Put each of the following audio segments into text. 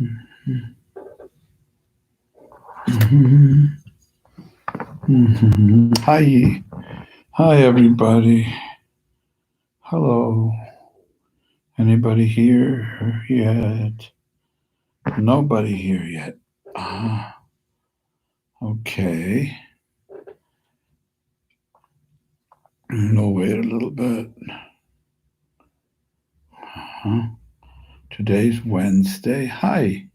Hi. Hi, everybody. Hello. Anybody here yet? Nobody here yet. Okay. We'll wait a little bit. Today's Wednesday. Hi.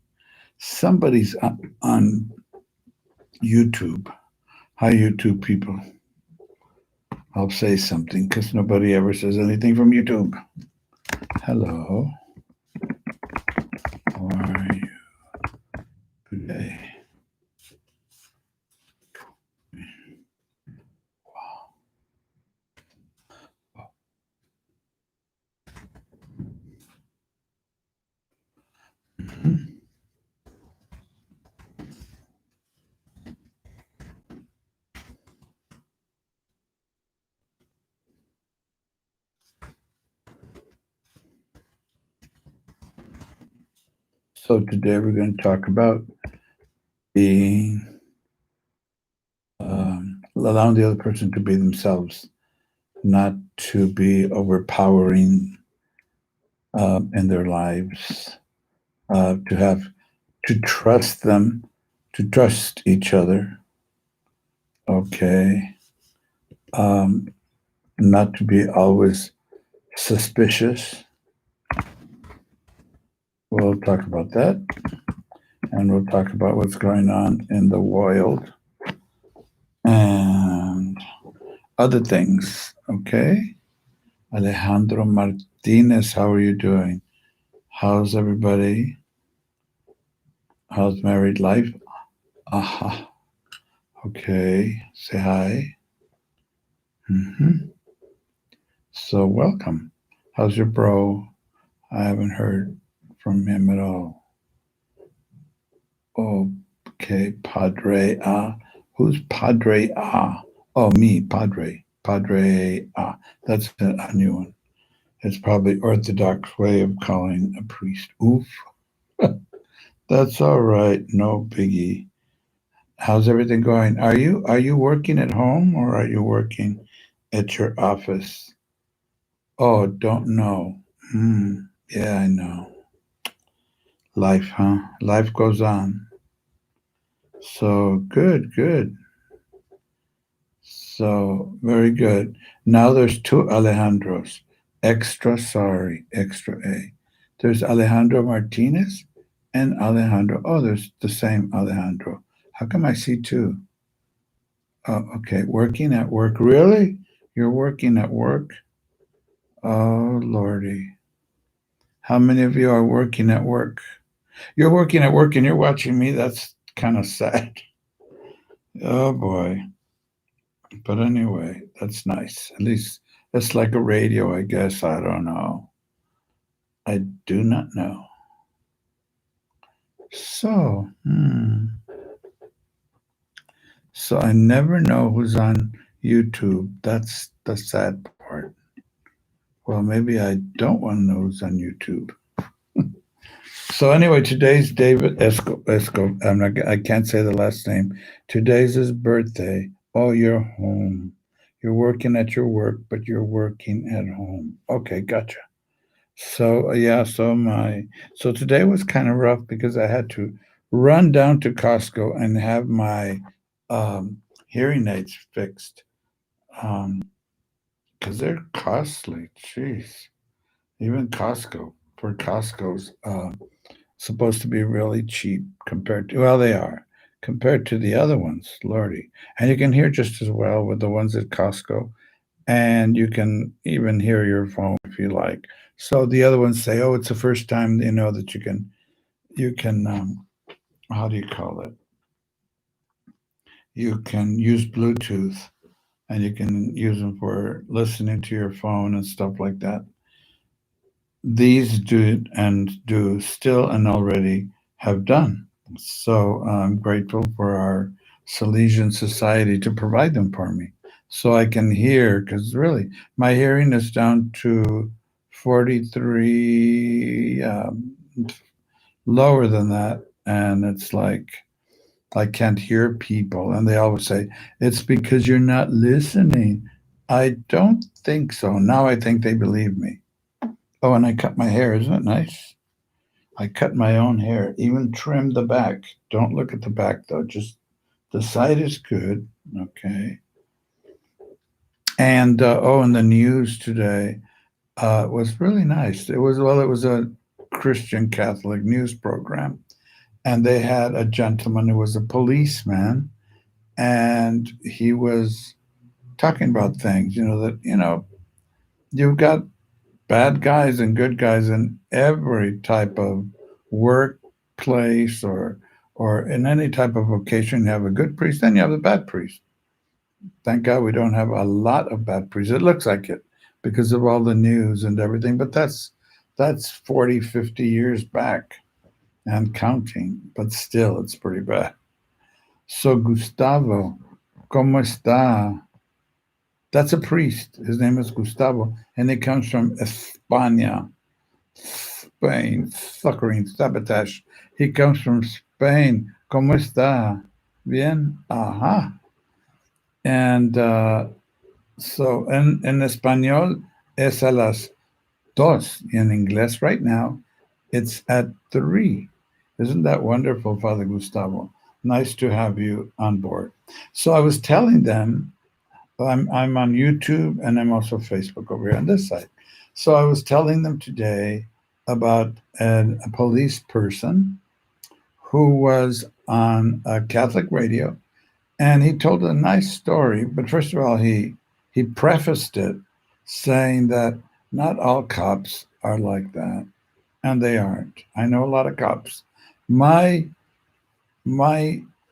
Somebody's on YouTube. Hi, YouTube people. I'll say something because nobody ever says anything from YouTube. Hello. How are you today? So today we're going to talk about being allowing the other person to be themselves, not to be overpowering in their lives, to trust them, to trust each other. Okay, not to be always suspicious. We'll talk about that, and we'll talk about what's going on in the world and other things. Okay, Alejandro Martinez, how are you doing? How's everybody? How's married life? Aha. Okay. Say hi. So welcome. How's your bro? I haven't heard from him at all. Okay, Padre Ah. Who's Padre Ah? Oh, me, Padre. Padre Ah. That's a new one. It's probably Orthodox way of calling a priest. Oof. That's all right. No biggie. How's everything going? Are you working at home or are you working at your office? Oh, don't know. Yeah, I know. Life, huh? Life goes on. So good, good. So very good. Now there's two Alejandros. Extra sorry, extra A. There's Alejandro Martinez and Alejandro. Oh, there's the same Alejandro. How come I see two? Oh, okay. Working at work. Really? You're working at work? Oh, Lordy. How many of you are working at work? You're working at work and you're watching me. That's kind of sad. Oh, boy. But anyway, that's nice. At least it's like a radio, I guess. I don't know. I do not know. So, so I never know who's on YouTube. That's the sad part. Well, maybe I don't want to know who's on YouTube. So anyway, today's David Esco. I can't say the last name. Today's his birthday. Oh, you're home. You're working at your work, but you're working at home. Okay, gotcha. So yeah, so am I. So today was kind of rough because I had to run down to Costco and have my um, hearing aids fixed because they're costly. Jeez, even Costco for Costco's. Supposed to be really cheap compared to, well, they are compared to the other ones, lordy. And you can hear just as well with the ones at Costco, and you can even hear your phone if you like. So the other ones say, oh, it's the first time they know that you can how do you call it, you can use Bluetooth, and you can use them for listening to your phone and stuff like that. These do still and already have done. So I'm grateful for our Salesian society to provide them for me so I can hear, because really my hearing is down to 43 lower than that, and it's like I can't hear people, and they always say it's because you're not listening. I don't think so. Now I think they believe me. Oh, and I cut my hair. Isn't it nice? I cut my own hair, even trimmed the back. Don't look at the back though. Just the side is good. Okay. And oh, and the news today was really nice. It was a Christian Catholic news program, and they had a gentleman who was a policeman, and he was talking about things. That you've got bad guys and good guys in every type of workplace or in any type of vocation. You have a good priest, then you have a bad priest. Thank God we don't have a lot of bad priests. It looks like it because of all the news and everything, but that's 40, 50 years back and counting, but still it's pretty bad. So Gustavo, ¿cómo está? That's a priest. His name is Gustavo, and he comes from España, Spain, suckering, sabotage. He comes from Spain. ¿Cómo está? Bien? Aha. And so en español es a las dos. In inglés right now, it's at 3. Isn't that wonderful, Father Gustavo? Nice to have you on board. So I was telling them, I'm on YouTube and I'm also Facebook over here on this side. So I was telling them today about a police person who was on a Catholic radio, and he told a nice story. But first of all, he prefaced it saying that not all cops are like that, and they aren't. I know a lot of cops. My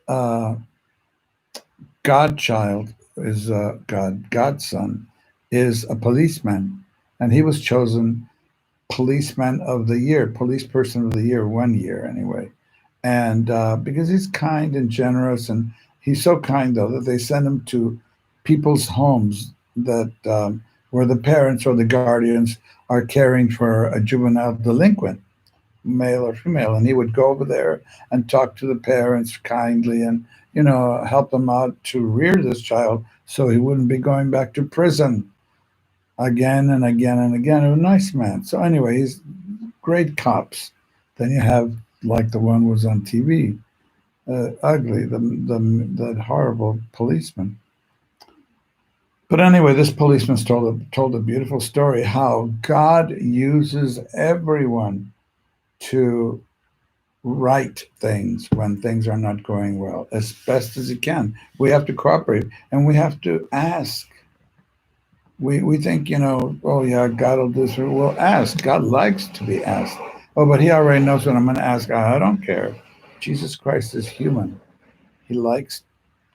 uh, godchild is godson is a policeman, and he was chosen policeman of the year, police person of the year, 1 year anyway. And because he's kind and generous, and he's so kind though that they send him to people's homes that where the parents or the guardians are caring for a juvenile delinquent, male or female, and he would go over there and talk to the parents kindly and help them out to rear this child so he wouldn't be going back to prison again and again and again. A nice man. So anyway, he's great cops. Then you have like the one who was on TV, ugly, the horrible policeman. But anyway, this policeman told a beautiful story how God uses everyone to right things when things are not going well as best as he can. We have to cooperate and we have to ask. We think, oh yeah, God will do this. Well, ask. God likes to be asked. Oh, but he already knows what I'm going to ask. I don't care. Jesus Christ is human. He likes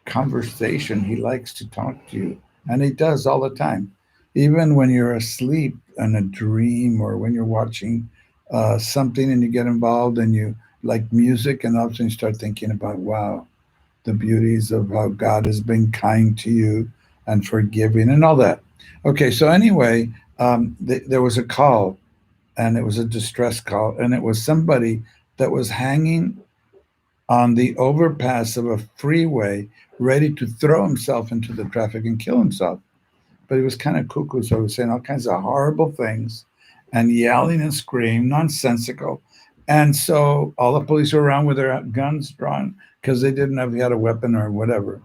conversation. He likes to talk to you. And he does all the time. Even when you're asleep in a dream or when you're watching something and you get involved and you like music and all of a sudden you start thinking about, wow, the beauties of how God has been kind to you and forgiving and all that. Okay, so anyway, there was a call, and it was a distress call, and it was somebody that was hanging on the overpass of a freeway, ready to throw himself into the traffic and kill himself. But he was kind of cuckoo, so he was saying all kinds of horrible things and yelling and screaming, nonsensical. And so all the police were around with their guns drawn because they didn't know if he had a weapon or whatever.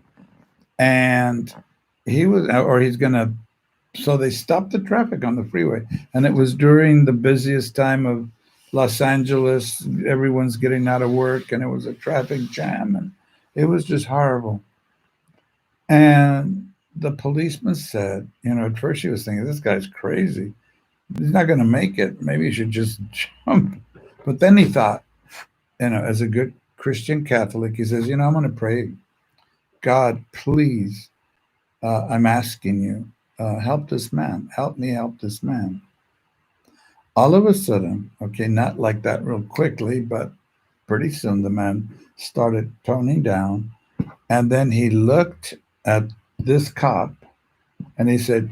And he's going to, so they stopped the traffic on the freeway. And it was during the busiest time of Los Angeles. Everyone's getting out of work, and it was a traffic jam. And it was just horrible. And the policeman said, at first she was thinking, this guy's crazy. He's not going to make it. Maybe he should just jump. But then he thought, as a good Christian Catholic, he says, I'm going to pray. God, please, I'm asking you, help this man. Help me help this man. All of a sudden, okay, not like that real quickly, but pretty soon the man started toning down. And then he looked at this cop and he said,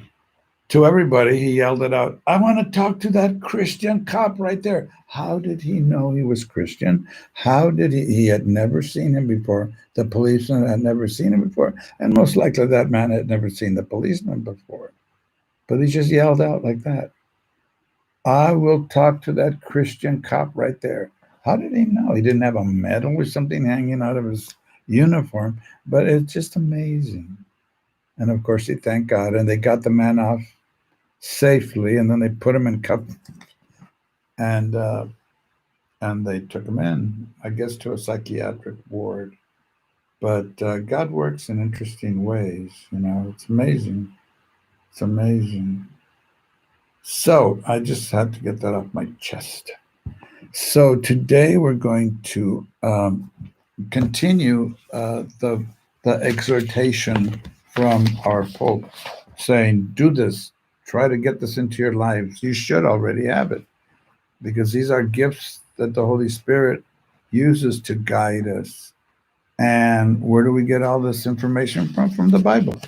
To everybody, he yelled it out. I want to talk to that Christian cop right there. How did he know he was Christian? How did he had never seen him before. The policeman had never seen him before. And most likely that man had never seen the policeman before. But he just yelled out like that. I will talk to that Christian cop right there. How did he know? He didn't have a medal or something hanging out of his uniform, but it's just amazing. And of course, he thanked God, and they got the man off safely, and then they put him in cuffs, and uh, and they took him in, I guess, to a psychiatric ward. But God works in interesting ways. It's amazing. It's amazing. So I just had to get that off my chest. So today we're going to continue the exhortation from our Pope, saying, "Do this. Try to get this into your lives. You should already have it, because these are gifts that the Holy Spirit uses to guide us." And where do we get all this information from? From the Bible,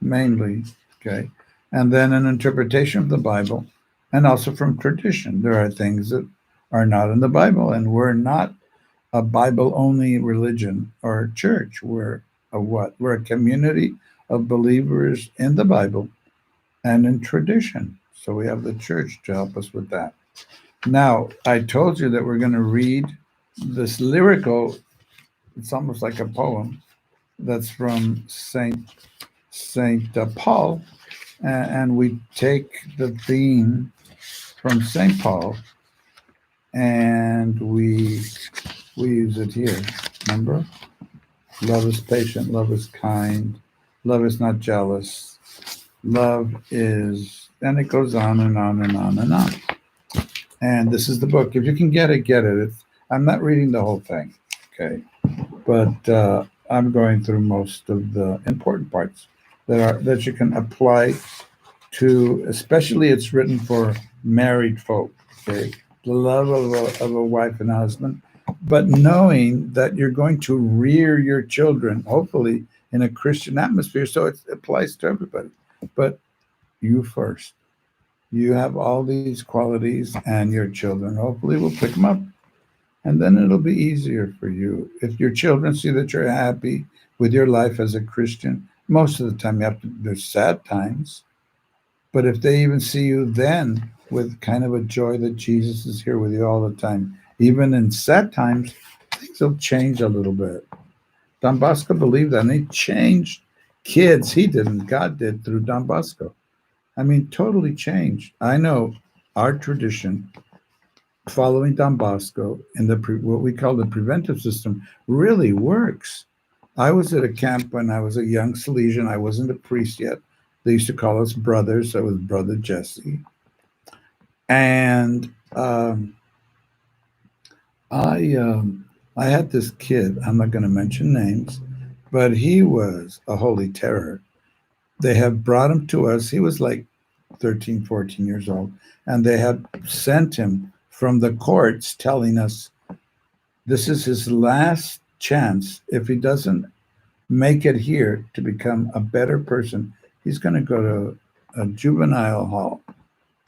mainly. Okay, and then an interpretation of the Bible, and also from tradition. There are things that are not in the Bible, and we're not a Bible only religion or church. We're a what? We're a community of believers in the Bible and in tradition. So we have the church to help us with that. Now, I told you that we're going to read this lyrical, it's almost like a poem that's from Saint Paul, and we take the theme from Saint Paul and we use it here. Remember? Love is patient, love is kind, love is not jealous, love is, and it goes on and on and on and on. And this is the book. If you can get it, get it. I'm not reading the whole thing, okay? But I'm going through most of the important parts that you can apply to, especially it's written for married folk, okay? The love of a wife and a husband, but knowing that you're going to rear your children, hopefully in a Christian atmosphere, so it applies to everybody. But you first. You have all these qualities, and your children hopefully will pick them up, and then it'll be easier for you. If your children see that you're happy with your life as a Christian, most of the time there's sad times, but if they even see you then with kind of a joy that Jesus is here with you all the time, even in sad times, things will change a little bit. Don Bosco believed that, and he changed kids. He didn't. God did through Don Bosco. I mean, totally changed. I know our tradition, following Don Bosco in what we call the preventive system, really works. I was at a camp when I was a young Salesian. I wasn't a priest yet. They used to call us brothers. I was Brother Jesse. And I had this kid. I'm not going to mention names, but he was a holy terror. They have brought him to us. He was like 13, 14 years old. And they had sent him from the courts telling us this is his last chance. If he doesn't make it here to become a better person, he's going to go to a juvenile hall,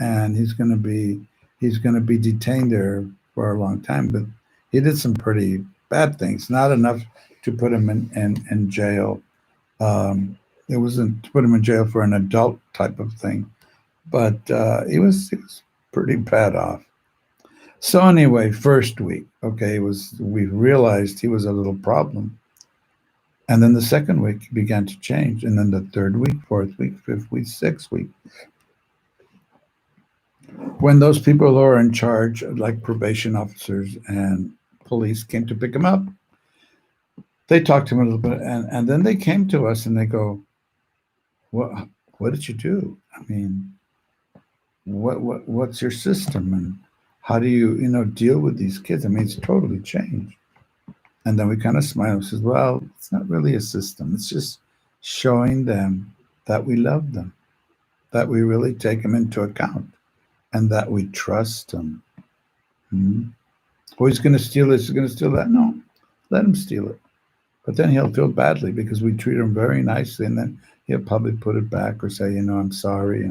and he's going to be detained there for a long time. But he did some pretty bad things, not enough to put him in jail. It wasn't to put him in jail for an adult type of thing, but he was pretty bad off. So anyway, first week, okay, we realized he was a little problem. And then the second week he began to change. And then the third week, fourth week, fifth week, sixth week. When those people who are in charge, like probation officers and police, came to pick him up, they talked to him a little bit, and then they came to us and they go, what did you do? I mean, what's your system, and how do you deal with these kids? I mean, it's totally changed. And then we kind of smile and says, well, it's not really a system. It's just showing them that we love them, that we really take them into account, and that we trust them. Oh, he's going to steal this, he's going to steal that. No, let him steal it. But then he'll feel badly because we treat him very nicely, and then he'll probably put it back or say, I'm sorry.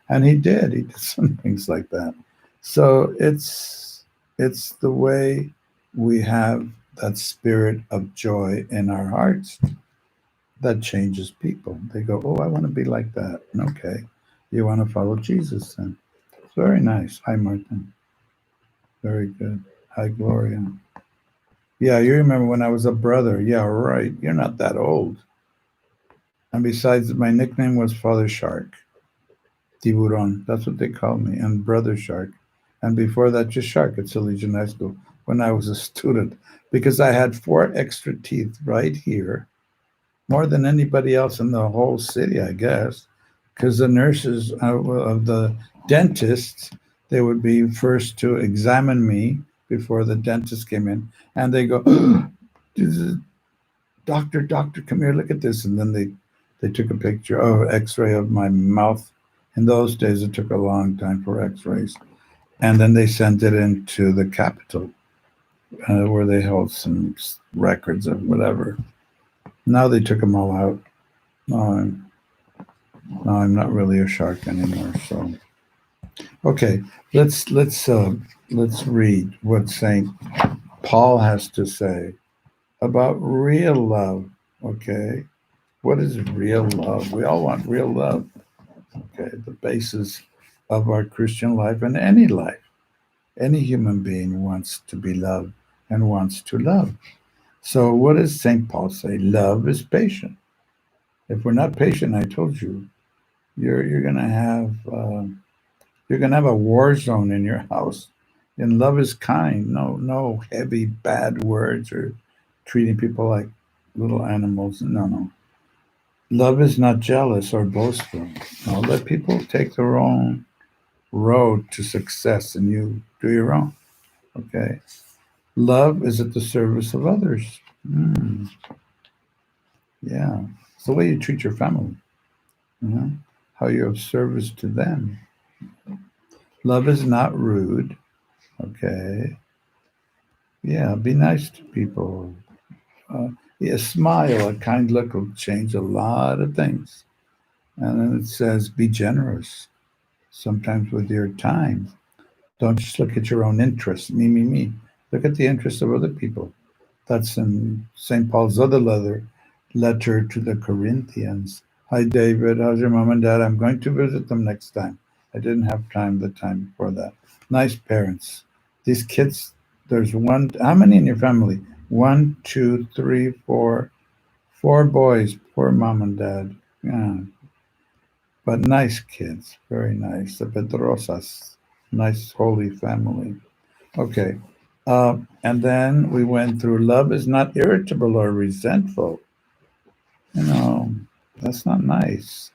And he did. He did some things like that. So it's the way we have that spirit of joy in our hearts that changes people. They go, "Oh, I want to be like that." Okay, you want to follow Jesus then? It's very nice. Hi, Martin. Very good. Hi, Gloria. Yeah, you remember when I was a brother? Yeah, right. You're not that old. And besides, my nickname was Father Shark, Tiburon. That's what they called me, and Brother Shark. And before that, just Shark at Salesian High School when I was a student, because I had four extra teeth right here, more than anybody else in the whole city, I guess. Because the nurses of the dentists, they would be first to examine me before the dentist came in, and they go, doctor, come here, look at this. And then they took a picture, x-ray of my mouth. In those days, it took a long time for x-rays. And then they sent it into the Capitol, where they held some records of whatever. Now they took them all out. No, I'm not really a shark anymore. So, okay, let's read what Saint Paul has to say about real love. Okay, what is real love? We all want real love. Okay, the basis of our Christian life and any life. Any human being wants to be loved and wants to love. So, what does St. Paul say? Love is patient. If we're not patient, I told you, you're gonna have a war zone in your house. And love is kind. No heavy bad words or treating people like little animals. No. Love is not jealous or boastful. No, let people take their own road to success and you do your own. Okay. Love is at the service of others. Mm, yeah. It's the way you treat your family, you know, how you're of service to them. Love is not rude. Okay. Yeah. Be nice to people. Uh, yeah. Smile. A kind look will change a lot of things. And then it says, be generous sometimes with your time. Don't just look at your own interests, me. Look at the interests of other people. That's in St. Paul's other letter to the Corinthians. Hi, David. How's your mom and dad? I'm going to visit them next time. I didn't have time the time before that. Nice parents. These kids, there's one. How many in your family? One, two, three, four. Four boys. Poor mom and dad. Yeah. But nice kids. Very nice. The Pedrosas. Nice, holy family. Okay. And then we went through love is not irritable or resentful. You know, that's not nice.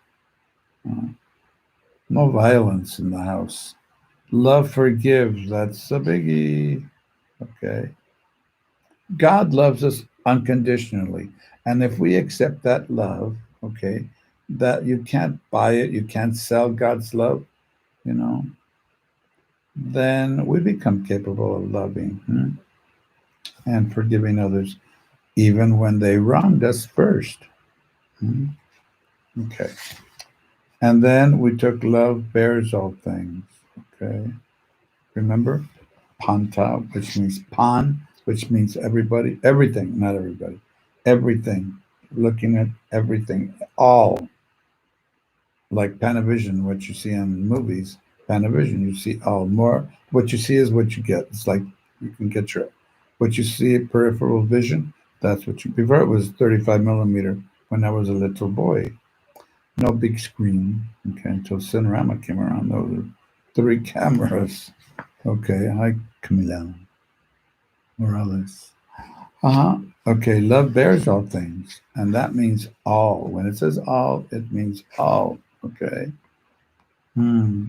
Uh, no violence in the house. Love forgives. That's a biggie. Okay. God loves us unconditionally. And if we accept that love, okay, that you can't buy it, you can't sell God's love, you know, then we become capable of loving and forgiving others, even when they wronged us first. Hmm? Okay. And then we took love bears all things. Okay. Remember? Panta, which means pan, which means everybody, everything, not everybody, everything. Looking at everything, all. Like Panavision, what you see in movies, Panavision, you see all. More, what you see is what you get. It's like you can get what you see, peripheral vision, that's what you, before it was 35 millimeter when I was a little boy. No big screen, okay, until Cinerama came around. Those were three cameras. Okay, hi, Camila Morales. Uh-huh. Okay, love bears all things, and that means all. When it says all, it means all. Okay. Hmm.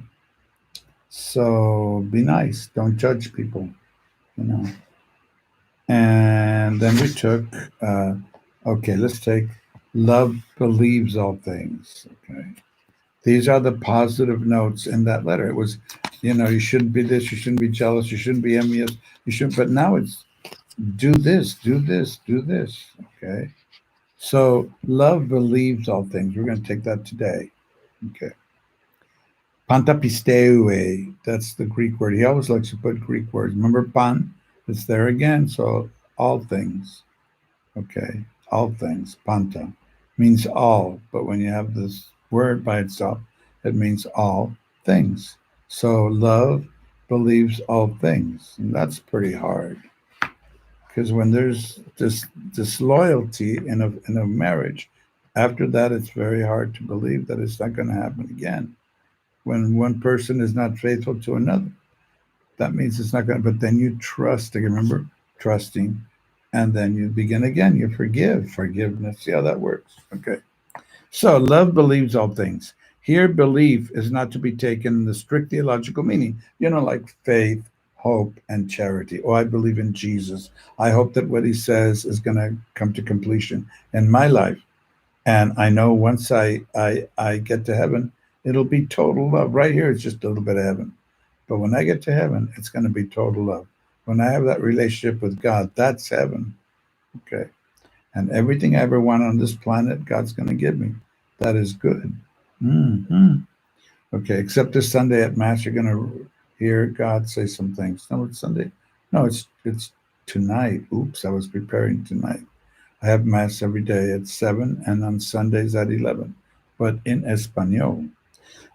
So be nice. Don't judge people, you know. And then we took, uh, okay, let's take love believes all things. Okay. These are the positive notes in that letter. It was, you shouldn't be this, you shouldn't be jealous, you shouldn't be envious, you shouldn't, but now it's do this, do this, do this. Okay. So love believes all things. We're going to take that today. Okay. Pantapisteu, that's the Greek word. He always likes to put Greek words. Remember pan? It's there again. So all things. Okay. All things. Panta means all. But when you have this word by itself, it means all things. So love believes all things. And that's pretty hard. Because when there's this disloyalty in a marriage, after that it's very hard to believe that it's not going to happen again. When one person is not faithful to another, that means it's not going to, but then you trust again, remember, trusting, and then you begin again, you forgive, forgiveness. See how that works? Okay. So love believes all things. Here, belief is not to be taken in the strict theological meaning, like faith, hope, and charity. Oh, I believe in Jesus. I hope that what he says is going to come to completion in my life. And I know once I get to heaven, it'll be total love. Right here, it's just a little bit of heaven. But when I get to heaven, it's going to be total love. When I have that relationship with God, that's heaven. Okay. And everything I ever want on this planet, God's going to give me. That is good. Hmm. Okay. Except this Sunday at Mass, you're going to hear God say some things. No, it's Sunday. No, it's tonight. Oops, I was preparing tonight. I have Mass every day at 7 and on Sundays at 11, but in Espanol.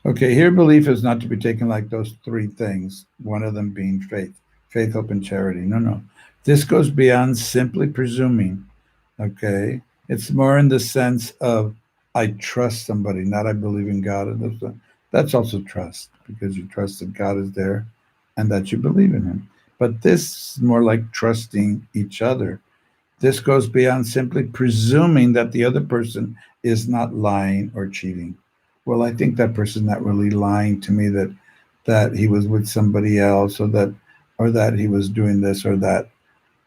Okay, here belief is not to be taken like those three things, one of them being faith, hope, and charity. No, no. This goes beyond simply presuming. Okay, it's more in the sense of I trust somebody, not I believe in God. And that's also trust because you trust that God is there and that you believe in Him. But this is more like trusting each other. This goes beyond simply presuming that the other person is not lying or cheating. Well, I think that person's not really lying to me that he was with somebody else or that he was doing this or that.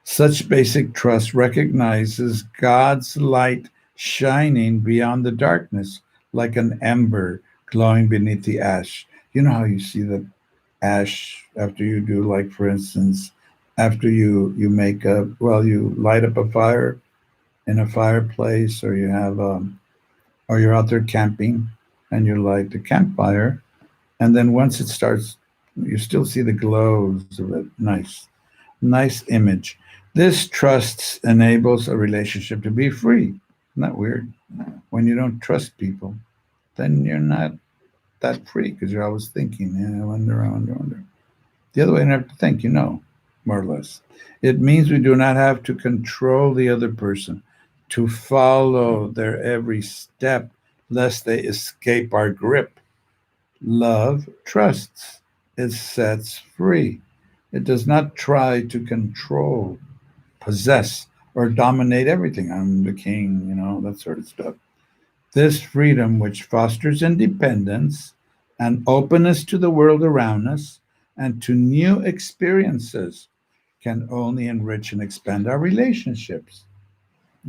Such basic trust recognizes God's light shining beyond the darkness, like an ember glowing beneath the ash. You know how you see the ash after you do, like for instance, after you make you light up a fire in a fireplace, or you have or you're out there camping and you light the campfire, and then once it starts, you still see the glows of it. Nice image. This trust enables a relationship to be free. Isn't that weird? When you don't trust people, then you're not that free because you're always thinking, I wonder. The other way, you don't have to think, more or less. It means we do not have to control the other person, to follow their every step, lest they escape our grip. Love trusts, it sets free. It does not try to control, possess, or dominate everything. I'm the king, that sort of stuff. This freedom, which fosters independence and openness to the world around us and to new experiences, can only enrich and expand our relationships.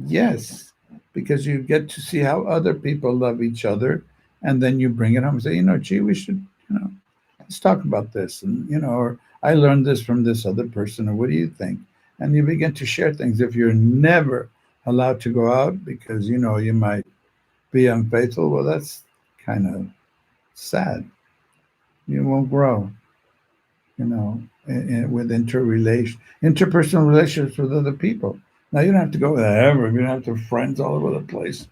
Yes, because you get to see how other people love each other, and then you bring it home and say, gee, we should, let's talk about this, and or I learned this from this other person, or what do you think? And you begin to share things. If you're never allowed to go out because you might be unfaithful, well, that's kind of sad. You won't grow, with interpersonal relationships with other people. Now you don't have to go with ever. You don't have to have friends all over the place,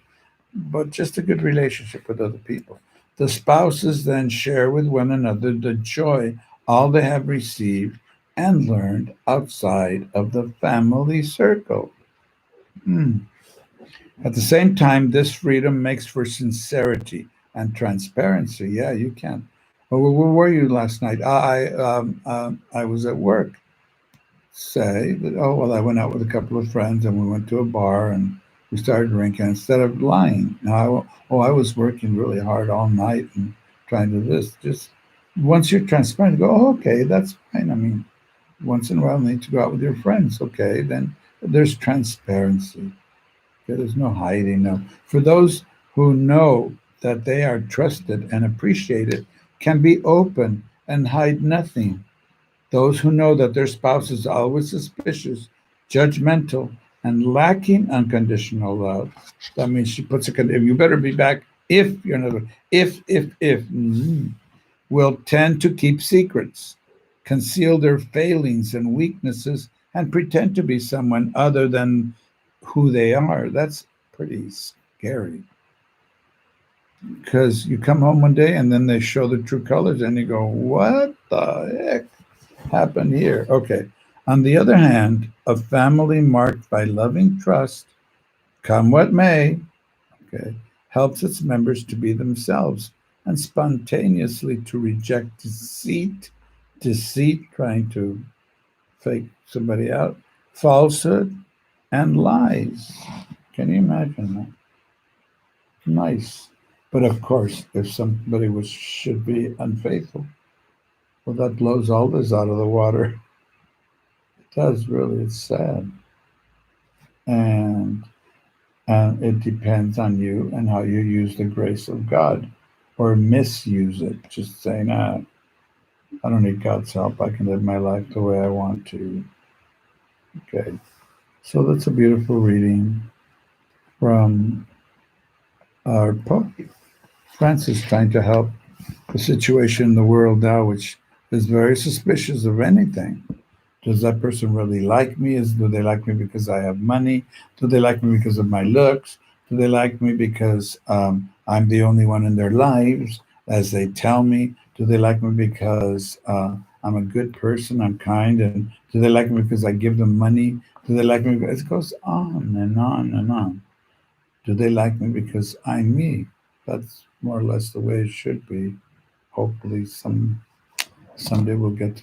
but just a good relationship with other people. The spouses then share with one another the joy all they have received and learned outside of the family circle. Hmm. At the same time, this freedom makes for sincerity and transparency. Yeah, you can. Well, where were you last night? I was at work. Say that, oh, well, I went out with a couple of friends and we went to a bar and we started drinking instead of lying. Now, I was working really hard all night and trying to do this. Just once you're transparent, go, oh, okay, that's fine. I mean, once in a while, you need to go out with your friends. Okay, then there's transparency. There's no hiding. No. For those who know that they are trusted and appreciated, can be open and hide nothing. Those who know that their spouse is always suspicious, judgmental, and lacking unconditional love. That means she puts a condition. You better be back if you're not. If. will tend to keep secrets, conceal their failings and weaknesses, and pretend to be someone other than who they are. That's pretty scary because you come home one day and then they show the true colors and you go, what the heck happened here? Okay. On the other hand, a family marked by loving trust, come what may, okay, helps its members to be themselves and spontaneously to reject deceit, trying to fake somebody out, falsehood, and lies. Can you imagine that? Nice. But of course, if somebody should be unfaithful, well, that blows all this out of the water. It does really. It's sad. And it depends on you and how you use the grace of God or misuse it. Just saying, I don't need God's help. I can live my life the way I want to. Okay. So that's a beautiful reading from our Pope Francis trying to help the situation in the world now, which is very suspicious of anything. Does that person really like me? Do they like me because I have money? Do they like me because of my looks? Do they like me because I'm the only one in their lives, as they tell me? Do they like me because I'm a good person, I'm kind? And do they like me because I give them money? Do they like me? It goes on and on and on. Do they like me because I'm me? That's more or less the way it should be. Hopefully, someday we'll get to